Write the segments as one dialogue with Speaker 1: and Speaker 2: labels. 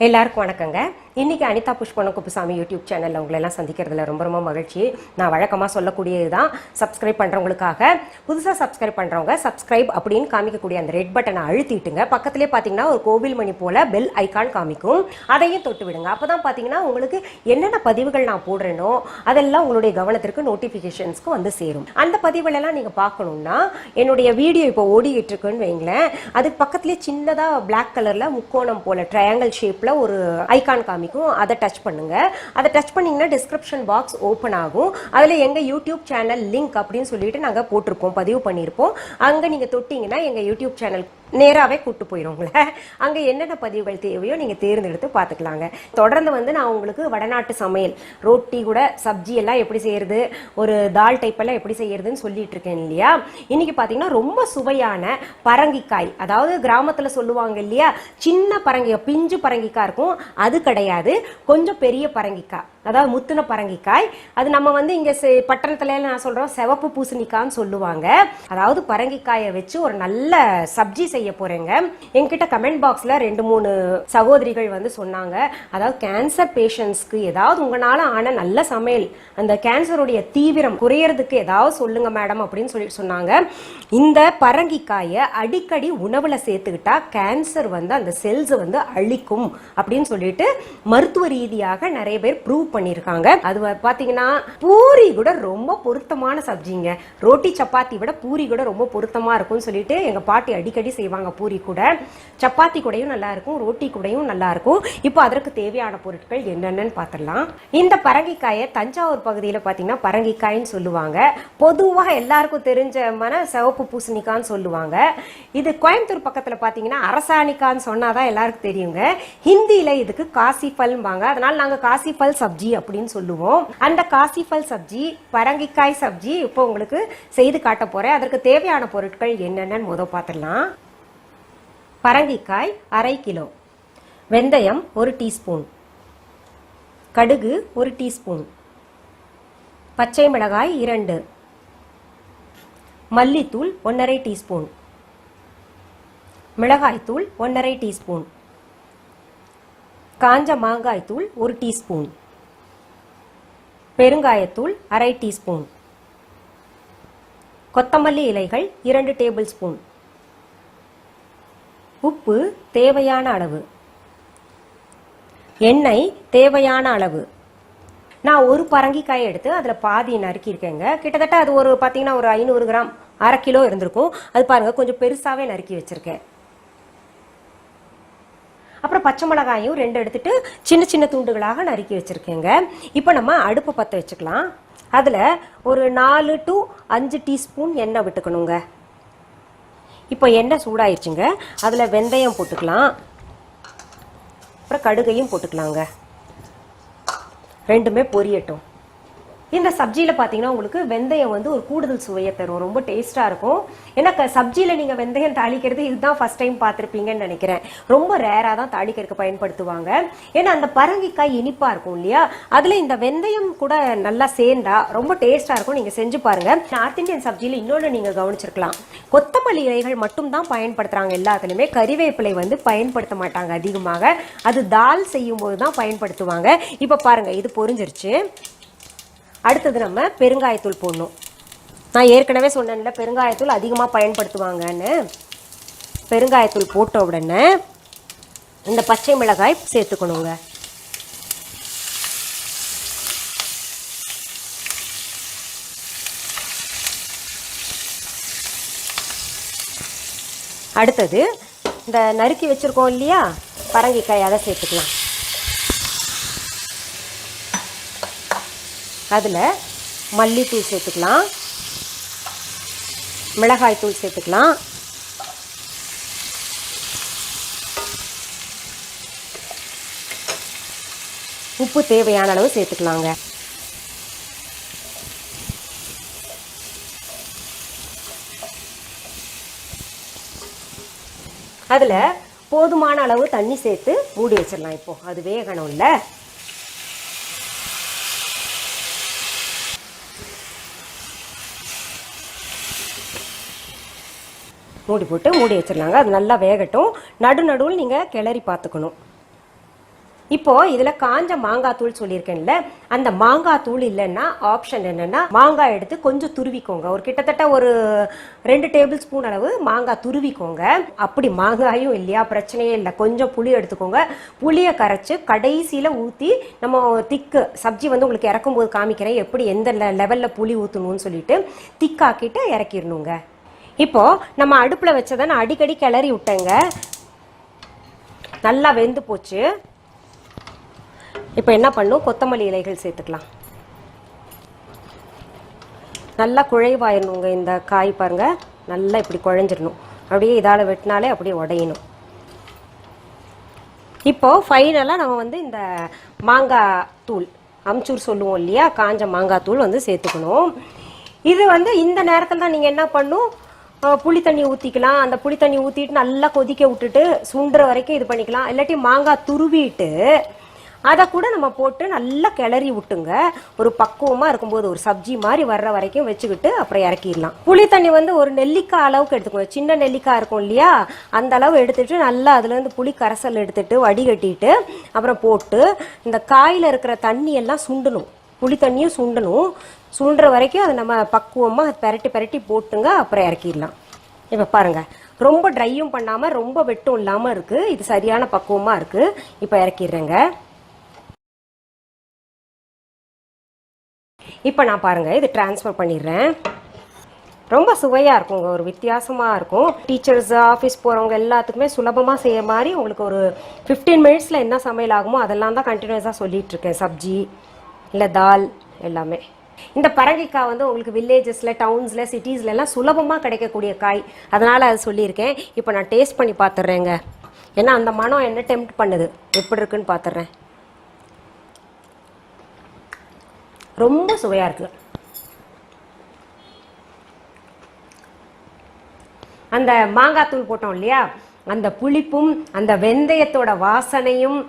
Speaker 1: எல்லாருக்கும் வணக்கங்க. இன்னைக்கு அனிதா புஷ்பாவனம்குப்புசாமி யூடியூப் சேனல்ல உங்களை எல்லாம் சந்திக்கிறதுல ரொம்ப ரொம்ப மகிழ்ச்சி. நான் வழக்கமாக சொல்லக்கூடியதுதான், சப்ஸ்கிரைப் பண்ணுறவங்களுக்காக. புதுசாக சப்ஸ்கிரைப் பண்ணுறவங்க சப்ஸ்கிரைப் அப்படின்னு காமிக்கக்கூடிய அந்த ரெட் பட்டனை அழுத்திட்டுங்க. பக்கத்துலேயே பார்த்தீங்கன்னா ஒரு கோவில் மணி போல் பெல் ஐக்கான் காமிக்கும், அதையும் தொட்டு விடுங்க. அப்போ தான் பார்த்தீங்கன்னா உங்களுக்கு என்னென்ன பதிவுகள் நான் போடுறேனோ அதெல்லாம் உங்களுடைய கவனத்திற்கு நோட்டிஃபிகேஷன்ஸ்க்கு வந்து சேரும். அந்த பதிவுகளெல்லாம் நீங்கள் பார்க்கணுன்னா என்னுடைய வீடியோ இப்போ ஓடிக்கிட்டு இருக்குன்னு வைங்களேன், அதுக்கு பக்கத்துலேயே சின்னதாக பிளாக் கலரில் முக்கோணம் போல் ட்ரையாங்கிள் ஷேப்பில் ஒரு ஐகான் காமிக்கும், அதை டச் பண்ணுங்க. அதை டச் பண்ணீங்கன்னா டிஸ்கிரிப்ஷன் பாக்ஸ் ஓப்பன் ஆகும். அதில் எங்கள் யூடியூப் சேனல் லிங்க் அப்படின்னு சொல்லிட்டு நாங்கள் போட்டிருப்போம், பதிவு பண்ணியிருப்போம். அங்கே நீங்கள் தொட்டிங்கன்னா எங்கள் யூடியூப் சேனல் நேராகவே கூட்டு போயிடுவோங்கள. அங்கே என்னென்ன பதிவுகள் தேவையோ நீங்கள் தேர்ந்தெடுத்து பார்த்துக்கலாங்க. தொடர்ந்து வந்து நான் உங்களுக்கு வடநாட்டு சமையல், ரொட்டி கூட சப்ஜி எல்லாம் எப்படி செய்யறது, ஒரு தால் டைப் எல்லாம் எப்படி செய்யறதுன்னு சொல்லிட்டு இருக்கேன் இல்லையா. இன்னைக்கு பார்த்தீங்கன்னா ரொம்ப சுவையான பரங்கிக்காய், அதாவது கிராமத்தில் சொல்லுவாங்க இல்லையா, சின்ன பரங்கிக்காய், பிஞ்சு பரங்கிக்காய் இருக்கும், அது கிடையாது, கொஞ்சம் பெரிய பரங்கிக்காய், அதாவது முத்துன பரங்கிக்காய். அது நம்ம வந்து இங்கே பட்டணத்துல நான் சொல்றோம் சிவப்பு பூசணிக்கான்னு சொல்லுவாங்க. அதாவது பரங்கிக்காயை வச்சு ஒரு நல்ல சப்ஜி செய்ய போறேங்க. என்கிட்ட கமெண்ட் பாக்ஸ்ல 2-3 சகோதரிகள் வந்து சொன்னாங்க, அதாவது கேன்சர் பேஷண்ட்ஸ்க்கு ஏதாவது உங்களால ஆன நல்ல சமையல், அந்த கேன்சருடைய தீவிரம் குறையறதுக்கு ஏதாவது சொல்லுங்க மேடம் அப்படின்னு சொல்லிட்டு சொன்னாங்க. இந்த பரங்கிக்காயை அடிக்கடி உணவுல சேர்த்துக்கிட்டா கேன்சர் வந்து அந்த செல்ஸ் வந்து அழிக்கும் அப்படின்னு சொல்லிட்டு மருத்துவ ரீதியாக நிறைய பேர் ப்ரூவ் பண்ணியிருக்காங்க. அது பார்த்தீங்கன்னா பூரி கூட ரொம்ப பொருத்தமான சப்ஜிங்க. ரோட்டி சப்பாத்தி விட பூரி கூட ரொம்ப பொருத்தமா இருக்கும்னு சொல்லிட்டு எங்க பாட்டி அடிக்கடி செய்வாங்க. பூரி கூட சப்பாத்தி கூடயும் நல்லா இருக்கும், ரோட்டி கூடயும் நல்லா இருக்கும். இப்போ அதற்கு தேவையான பொருட்கள் என்னென்னு பார்த்துடலாம். இந்த பரங்கிக்காயை தஞ்சாவூர் பகுதியில் பார்த்தீங்கன்னா பரங்கிக்காயின்னு சொல்லுவாங்க. பொதுவாக எல்லாருக்கும் தெரிஞ்சமான சிவப்பு பூசணிக்கான்னு சொல்லுவாங்க. இது கோயம்புத்தூர் பக்கத்தில் பார்த்தீங்கன்னா அரசாணிக்கான்னு சொன்னாதான் எல்லாருக்கும் தெரியுங்க. ஹிந்தியில இதுக்கு காசிஃபல்பாங்க, அதனால நாங்கள் காசிஃபல் சப்ஜி அப்படின்னு சொல்லுவோம். அந்த காசிஃபல் சப்ஜி, பரங்கிக்காய் சப்ஜி இப்போ உங்களுக்கு செய்து காட்ட போறேன். அதற்கு தேவையான பொருட்கள் என்னென்னு முதல் பார்த்துடலாம். பரங்கிக்காய் 1/2 கிலோ, வெந்தயம் 1 டீஸ்பூன், கடுகு 1 டீஸ்பூன், பச்சை மிளகாய் 2, மல்லித்தூள் 1/2 டீஸ்பூன், மிளகாய்த்தூள் 1/2 டீஸ்பூன், காஞ்ச மாங்காய் தூள் 1 டீஸ்பூன், பெருங்காயத்தூள் 1/2 டீஸ்பூன், கொத்தமல்லி இலைகள் 2 டேபிள் ஸ்பூன், உப்பு தேவையான அளவு, எண்ணெய் தேவையான அளவு. நான் ஒரு பரங்கிக்காய் எடுத்து அதில் பாதி நறுக்கியிருக்கேங்க. கிட்டத்தட்ட அது ஒரு பார்த்தீங்கன்னா ஒரு 500 கிராம், 1/2 கிலோ இருந்திருக்கும். அது பாருங்க கொஞ்சம் பெருசாகவே நறுக்கி வச்சிருக்கேன். அப்புறம் பச்சை மிளகாயும் 2 எடுத்துட்டு சின்ன சின்ன துண்டுகளாக நறுக்கி வச்சிருக்கேங்க. இப்போ நம்ம அடுப்பு பற்ற வச்சுக்கலாம். அதில் ஒரு 4 to 5 டீஸ்பூன் எண்ணெய் விட்டுக்கணுங்க. இப்போ எண்ணெய் சூடாயிருச்சுங்க. அதில் வெந்தயம் போட்டுக்கலாம், அப்புறம் கடுகையும் போட்டுக்கலாங்க. ரெண்டுமே பொரியட்டும். இந்த சப்ஜியில் பார்த்தீங்கன்னா உங்களுக்கு வெந்தயம் வந்து ஒரு கூடுதல் சுவையை தரும், ரொம்ப டேஸ்ட்டாக இருக்கும். ஏன்னா சப்ஜியில் நீங்கள் வெந்தயம் தாளிக்கிறது இதுதான் ஃபர்ஸ்ட் டைம் பார்த்துருப்பீங்கன்னு நினைக்கிறேன். ரொம்ப ரேராக தான் தாளிக்கிறதுக்கு பயன்படுத்துவாங்க. ஏன்னா அந்த பரங்கிக்காய் இனிப்பாக இருக்கும் இல்லையா, அதில் இந்த வெந்தயம் கூட நல்லா சேர்ந்தா ரொம்ப டேஸ்ட்டாக இருக்கும். நீங்கள் செஞ்சு பாருங்கள். நார்த் இந்தியன் சப்ஜியில் இன்னொன்று நீங்கள் கவனிச்சிருக்கலாம், கொத்தமல்லி இலைகள் மட்டும் தான் பயன்படுத்துகிறாங்க எல்லாத்துலேயுமே. கறிவேப்பிலை வந்து பயன்படுத்த மாட்டாங்க அதிகமாக, அது தால் செய்யும்போது தான் பயன்படுத்துவாங்க. இப்போ பாருங்கள், இது பொரிஞ்சிருச்சு. அடுத்தது நம்ம பெருங்காயத்தூள் போடணும். நான் ஏற்கனவே சொன்னேன்ல பெருங்காயத்தூள் அதிகமாக பயன்படுத்துவாங்கன்னு. பெருங்காயத்தூள் போட்ட உடனே இந்த பச்சை மிளகாய் சேர்த்துக்கணுங்க. அடுத்தது இந்த நறுக்கி வச்சிருக்கோம் இல்லையா பரங்கிக்காய், அதை சேர்த்துக்கலாம். அதில் மல்லித்தூள் சேர்த்துக்கலாம், மிளகாய் தூள் சேர்த்துக்கலாம், உப்பு தேவையான அளவு சேர்த்துக்கலாங்க. அதில் போதுமான அளவு தண்ணி சேர்த்து மூடி வச்சிடலாம். இப்போ அது வேகணும் இல்லை. மூடி போட்டு மூடி வச்சிடலாங்க. அது நல்லா வேகட்டும். நடுவில் நீங்கள் கிளறி பார்த்துக்கணும். இப்போ இதுல காஞ்ச மாங்காய் தூள் சொல்லியிருக்கேன்ல, அந்த மாங்காய் தூள் இல்லைன்னா ஆப்ஷன் என்னன்னா மாங்காய் எடுத்து கொஞ்சம் துருவிக்கோங்க. ஒரு கிட்டத்தட்ட ஒரு 2 டேபிள் ஸ்பூன் அளவு மாங்காய் துருவிக்கோங்க. அப்படி மாங்காயும் இல்லையா, பிரச்சனையே இல்லை, கொஞ்சம் புளி எடுத்துக்கோங்க. புளியை கரைச்சு கடைசியில ஊற்றி நம்ம திக்கு சப்ஜி வந்து உங்களுக்கு இறக்கும் போது காமிக்கிறேன் எப்படி எந்த லெவல்ல புளி ஊற்றணும்னு சொல்லிட்டு திக்காக்கிட்டு இறக்கிடணுங்க. இப்போ நம்ம அடுப்புல வச்சதை நான் அடிக்கடி கிளறி விட்டேங்க, நல்லா வெந்து போச்சு. இப்போ என்ன பண்ணும், கொத்தமல்லி இலைகள் சேர்த்துக்கலாம். நல்லா குழைவாயிடணுங்க இந்த காய், பாருங்க நல்லா இப்படி குழைஞ்சிடணும். அப்படியே இதால் வெட்டினாலே அப்படியே உடையணும். இப்போ ஃபைனலாக நம்ம வந்து இந்த மாங்காய் தூள் அம்ச்சூர் சொல்லுவோம் இல்லையா, காஞ்ச மாங்காய் தூள் வந்து சேர்த்துக்கணும். இது வந்து இந்த நேரத்தில் தான் நீங்கள் என்ன பண்ணும், புளி தண்ணி ஊற்றிக்கலாம். அந்த புளி தண்ணி ஊற்றிட்டு நல்லா கொதிக்க விட்டுட்டு சுண்டுற வரைக்கும் இது பண்ணிக்கலாம். இல்லாட்டி மாங்காய் துருவிட்டு அதை கூட நம்ம போட்டு நல்லா கிளறி விட்டுங்க. ஒரு பக்குவமாக இருக்கும்போது ஒரு சப்ஜி மாதிரி வர்ற வரைக்கும் வச்சுக்கிட்டு அப்புறம் இறக்கிடலாம். புளி தண்ணி வந்து ஒரு நெல்லிக்காய் அளவுக்கு எடுத்துக்கோங்க. சின்ன நெல்லிக்காய் இருக்கும் இல்லையா, அந்த அளவு எடுத்துட்டு நல்லா அதுலேருந்து புளி கரைசல் எடுத்துட்டு வடிகட்டிட்டு அப்புறம் போட்டு இந்த காயில் இருக்கிற தண்ணி எல்லாம் சுண்டணும், புளி தண்ணியும் சுண்டணும். சுண்டுற வரைக்கும் அதை நம்ம பக்குவமாக பெரட்டி பெரட்டி போட்டுங்க, அப்புறம் இறக்கிடலாம். இப்போ பாருங்கள், ரொம்ப ட்ரையும் பண்ணாமல் ரொம்ப வெட்டும் இல்லாமல் இருக்குது. இது சரியான பக்குவமாக இருக்குது. இப்போ இறக்கிடுறேங்க. இப்போ நான் பாருங்கள் இது டிரான்ஸ்ஃபர் பண்ணிடுறேன். ரொம்ப சுவையாக இருக்குங்க, ஒரு வித்தியாசமாக இருக்கும். டீச்சர்ஸ், ஆஃபீஸ் போகிறவங்க எல்லாத்துக்குமே சுலபமாக செய்ய மாதிரி உங்களுக்கு ஒரு 15 மினிட்ஸில் என்ன சமையல் ஆகுமோ அதெல்லாம் தான் கண்டினியூஸாக சொல்லிகிட்ருக்கேன். சப்ஜி இல்லை தால் எல்லாமே. இந்த பரங்கிக்காய் வந்து உங்களுக்கு வில்லேஜஸில், டவுன்ஸில், சிட்டிஸ்லாம் சுலபமாக கிடைக்கக்கூடிய காய், அதனால் அது சொல்லியிருக்கேன். இப்போ நான் டேஸ்ட் பண்ணி பார்த்துட்றேங்க. ஏன்னா அந்த மனம் என்ன டெம்ப்ட் பண்ணுது, எப்படி இருக்குன்னு பார்த்துட்றேன். ரொம்ப சுவையாக இருக்குது. அந்த மாங்காய் தூள் போட்டோம் இல்லையா, அந்த புளிப்பும் அந்த வெந்தயத்தோட வாசனையும்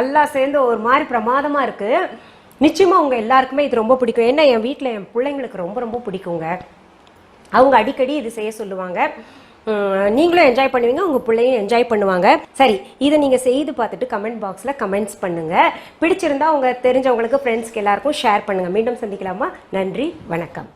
Speaker 1: எல்லாம் சேர்ந்து ஒரு மாதிரி பிரமாதமாக இருக்குது. நிச்சயமாக உங்கள் எல்லாருக்குமே இது ரொம்ப பிடிக்கும். ஏன்னா என் வீட்டில் என் பிள்ளைங்களுக்கு ரொம்ப ரொம்ப பிடிக்குங்க. அவங்க அடிக்கடி இது செய்ய சொல்லுவாங்க. நீங்களும் என்ஜாய் பண்ணுவீங்க, உங்கள் பிள்ளையும் என்ஜாய் பண்ணுவாங்க. சரி, இதை நீங்கள் செய்து பார்த்துட்டு கமெண்ட் பாக்ஸில் கமெண்ட்ஸ் பண்ணுங்கள். பிடிச்சிருந்தா உங்கள் தெரிஞ்சவங்களுக்கு, ஃப்ரெண்ட்ஸ்க்கு எல்லாருக்கும் ஷேர் பண்ணுங்கள். மீண்டும் சந்திக்கலாமா? நன்றி, வணக்கம்.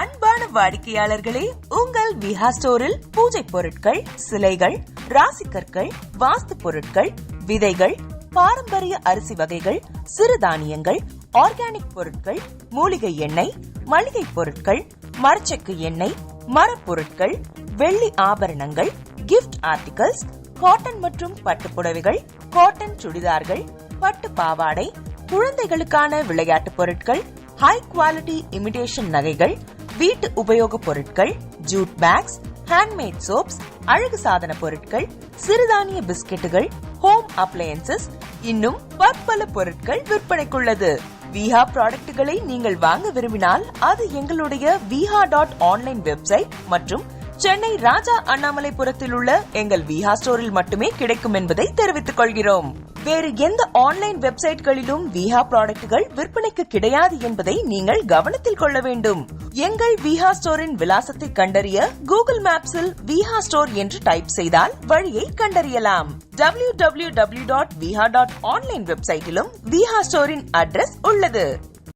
Speaker 2: அன்பான வாடிக்கையாளர்களே, உங்கள் விஹா ஸ்டோரில் பூஜை பொருட்கள், சிலைகள், ராசிக்கற்கள், வாஸ்து பொருட்கள், விதைகள், பாரம்பரிய அரிசி வகைகள், சிறுதானியங்கள், ஆர்கானிக் பொருட்கள், மூலிகை எண்ணெய், மளிகை பொருட்கள், மரச்செக்கு எண்ணெய், மரப்பொருட்கள், வெள்ளி ஆபரணங்கள், கிஃப்ட் ஆர்டிகல்ஸ், காட்டன் மற்றும் பட்டு புடவைகள், காட்டன் சுடிதார்கள், பட்டு பாவாடை, குழந்தைகளுக்கான விளையாட்டு பொருட்கள், ஹை குவாலிட்டி இமிடேஷன் நகைகள், வீட்டு உபயோக பொருட்கள், ஜூட் பேக்ஸ், ஹேண்ட்மேட் சோப்ஸ், அழகு சாதன பொருட்கள், சிறுதானிய பிஸ்கெட்டுகள், ஹோம் அப்ளையன்சஸ், இன்னும் பற்பல பொருட்கள் விற்பனைக்குள்ளது. விஹா ப்ராடக்ட்களை நீங்கள் வாங்க விரும்பினால் அது எங்களுடைய viha.online வெப்சைட் மற்றும் சென்னை ராஜா அண்ணாமலைபுரத்தில் உள்ள எங்கள் விஹா ஸ்டோரில் மட்டுமே கிடைக்கும் என்பதை தெரிவித்துக் கொள்கிறோம். வேறு எந்த ஆன்லைன் வெப்சைட்களிலும் விஹா ப்ராடக்ட்கள் விற்பனைக்கு கிடையாது என்பதை நீங்கள் கவனத்தில் கொள்ள வேண்டும். எங்கள் விஹா ஸ்டோரின் விலாசத்தை கண்டறிய கூகுள் மேப்ஸில் விஹா ஸ்டோர் என்று டைப் செய்தால் வழியை கண்டறியலாம். www.viha.online வெப்சைட்டிலும் விஹா ஸ்டோரின் அட்ரஸ் உள்ளது.